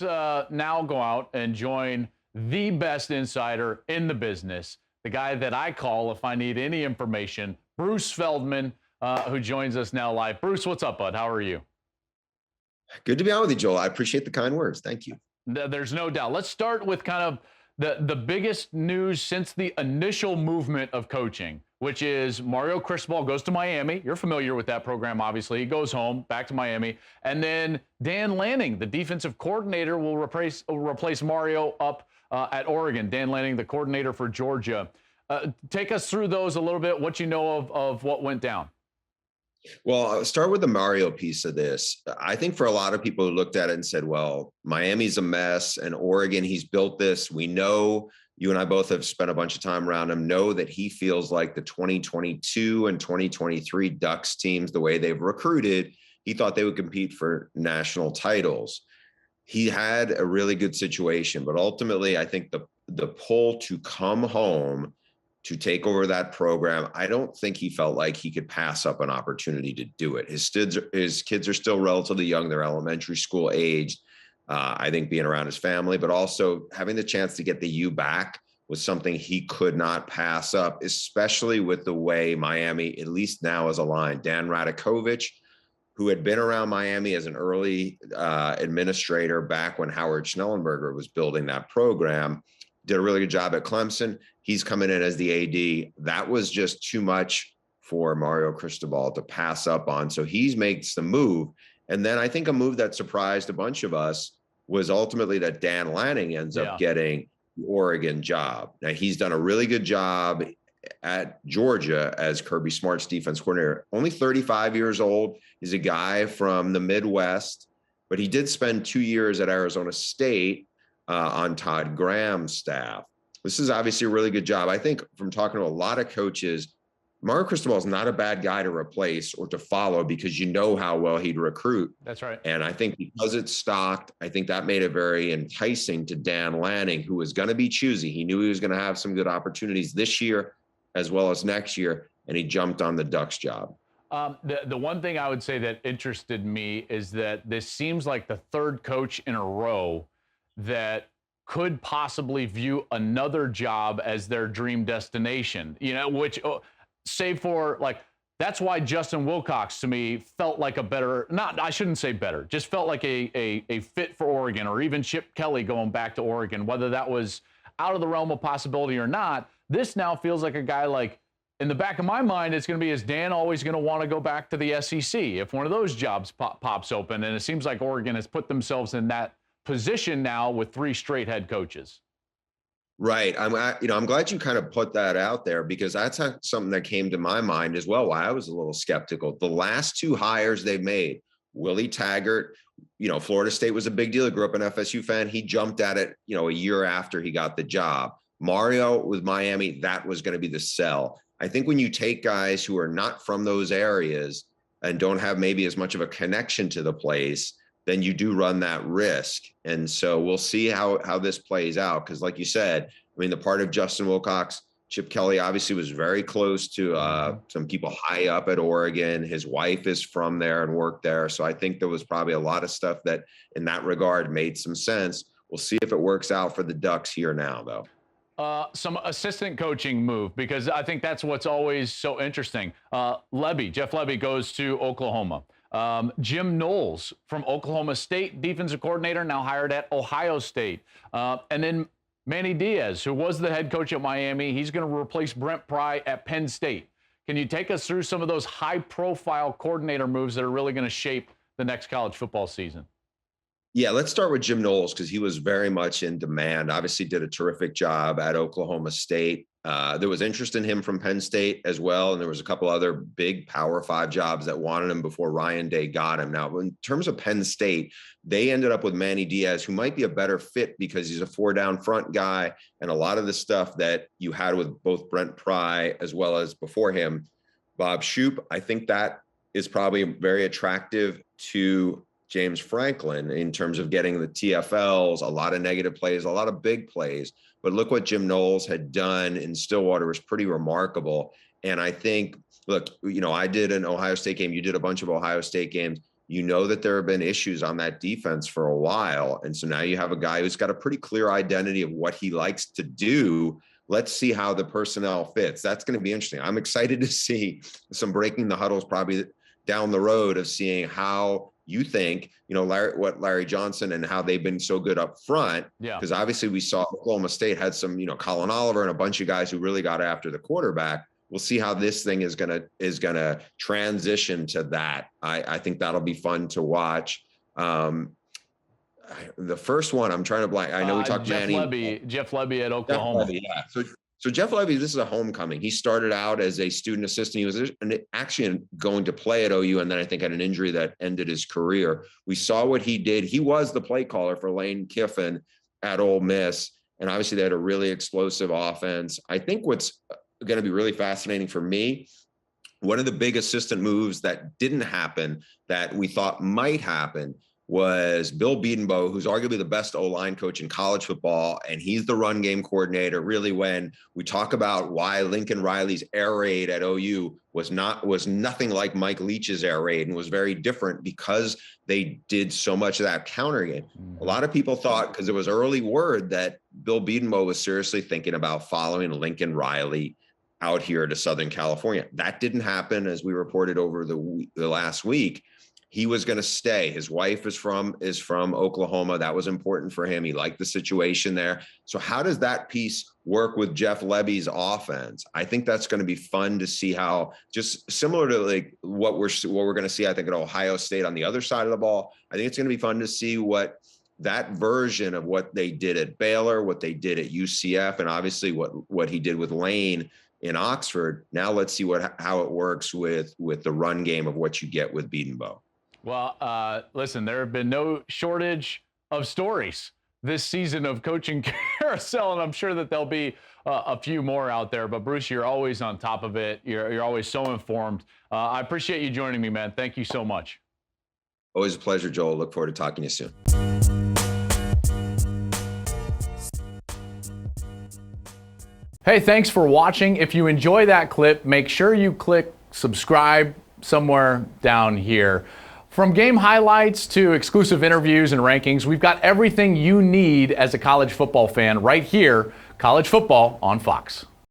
Now go out and join the best insider in the business, the guy that I call if I need any information, Bruce Feldman, who joins us now live. Bruce, what's up, bud? How are you? Good to be on with you, Joel. I appreciate the kind words. Thank you. There's no doubt. Let's start with kind of the biggest news since the initial movement of coaching, which is Mario Cristobal goes to Miami. You're familiar with that program, obviously. He goes home, back to Miami. And then Dan Lanning, the defensive coordinator, will replace Mario up at Oregon. Dan Lanning, the coordinator for Georgia. Take us through those a little bit, what you know of what went down. Well, I'll start with the Mario piece of this. I think for a lot of people who looked at it and said, well, Miami's a mess and Oregon, he's built this. We know, you and I both have spent a bunch of time around him, know that he feels like the 2022 and 2023 Ducks teams, the way they've recruited, he thought they would compete for national titles. He had a really good situation, but ultimately I think the pull to come home to take over that program, I don't think he felt like he could pass up an opportunity to do it. His kids are still relatively young. They're elementary school aged. I think being around his family, but also having the chance to get the U back was something he could not pass up, especially with the way Miami, at least now, is aligned. Dan Radakovich, who had been around Miami as an early administrator back when Howard Schnellenberger was building that program, did a really good job at Clemson. He's coming in as the AD. That was just too much for Mario Cristobal to pass up on. So he makes the move. And then I think a move that surprised a bunch of us was ultimately that Dan Lanning ends up getting the Oregon job. Now, he's done a really good job at Georgia as Kirby Smart's defense coordinator. Only 35 years old. He's a guy from the Midwest, but he did spend 2 years at Arizona State on Todd Graham's staff. This is obviously a really good job. I think from talking to a lot of coaches, Mario Cristobal is not a bad guy to replace or to follow because you know how well he'd recruit. That's right. And I think because it's stocked, I think that made it very enticing to Dan Lanning, who was going to be choosy. He knew he was going to have some good opportunities this year as well as next year, and he jumped on the Ducks job. The one thing I would say that interested me is that this seems like the third coach in a row that could possibly view another job as their dream destination, which save for that's why Justin Wilcox to me felt like I shouldn't say better, just felt like a fit for Oregon, or even Chip Kelly going back to Oregon, whether that was out of the realm of possibility or not. This now feels like a guy in the back of my mind, it's going to be, is Dan always going to want to go back to the SEC if one of those jobs pops open? And it seems like Oregon has put themselves in that position now with 3 straight head coaches. Right. I'm glad you kind of put that out there because that's something that came to my mind as well. Why I was a little skeptical. The last 2 hires they've made, Willie Taggart, Florida State was a big deal. He grew up an FSU fan. He jumped at it, a year after he got the job. Mario with Miami, that was going to be the sell. I think when you take guys who are not from those areas and don't have maybe as much of a connection to the place, then you do run that risk. And so we'll see how this plays out. Because like you said, the part of Justin Wilcox, Chip Kelly obviously was very close to some people high up at Oregon. His wife is from there and worked there. So I think there was probably a lot of stuff that in that regard made some sense. We'll see if it works out for the Ducks here now, though. Some assistant coaching move, because I think that's what's always so interesting. Jeff Lebby goes to Oklahoma. Jim Knowles from Oklahoma State, defensive coordinator, now hired at Ohio State. And then Manny Diaz, who was the head coach at Miami, he's going to replace Brent Pry at Penn State. Can you take us through some of those high-profile coordinator moves that are really going to shape the next college football season? Yeah, let's start with Jim Knowles because he was very much in demand. Obviously did a terrific job at Oklahoma State. There was interest in him from Penn State as well, and there was a couple other big Power 5 jobs that wanted him before Ryan Day got him. Now, in terms of Penn State, they ended up with Manny Diaz, who might be a better fit because he's a 4-down front guy, and a lot of the stuff that you had with both Brent Pry as well as before him, Bob Shoop. I think that is probably very attractive to James Franklin in terms of getting the TFLs, a lot of negative plays, a lot of big plays. But look what Jim Knowles had done in Stillwater was pretty remarkable. And I think, look, I did an Ohio State game. You did a bunch of Ohio State games. You know that there have been issues on that defense for a while. And so now you have a guy who's got a pretty clear identity of what he likes to do. Let's see how the personnel fits. That's going to be interesting. I'm excited to see some breaking the huddles probably down the road of seeing how you think, Larry Johnson and how they've been so good up front. Yeah. Because obviously we saw Oklahoma State had some, Colin Oliver and a bunch of guys who really got after the quarterback. We'll see how this thing is gonna transition to that. I think that'll be fun to watch. The first one, I'm trying to blank. I know we talked Jeff Lebby at Oklahoma. Jeff Lebby, yeah. So Jeff Lebby, this is a homecoming. He started out as a student assistant. He was actually going to play at OU, and then I think had an injury that ended his career. We saw what he did. He was the play caller for Lane Kiffin at Ole Miss, and obviously they had a really explosive offense. I think what's going to be really fascinating for me, one of the big assistant moves that didn't happen that we thought might happen was Bill Bedenbaugh, who's arguably the best O-line coach in college football, and he's the run game coordinator. Really, when we talk about why Lincoln Riley's air raid at OU was nothing like Mike Leach's air raid and was very different because they did so much of that counter game. A lot of people thought, because it was early word, that Bill Bedenbaugh was seriously thinking about following Lincoln Riley out here to Southern California. That didn't happen, as we reported over the last week. He was going to stay. His wife is from Oklahoma. That was important for him. He liked the situation there. So how does that piece work with Jeff Lebby's offense? I think that's going to be fun to see how, just similar to like what we're going to see, I think, at Ohio State on the other side of the ball. I think it's going to be fun to see what that version of what they did at Baylor, what they did at UCF, and obviously what he did with Lane in Oxford. Now let's see how it works with the run game of what you get with Bedenbaugh. Well, listen, there have been no shortage of stories this season of coaching carousel, and I'm sure that there'll be a few more out there. But Bruce, you're always on top of it. You're always so informed. I appreciate you joining me, man. Thank you so much. Always a pleasure, Joel. Look forward to talking to you soon. Hey, thanks for watching. If you enjoy that clip, make sure you click subscribe somewhere down here. From game highlights to exclusive interviews and rankings, we've got everything you need as a college football fan right here, College Football on Fox.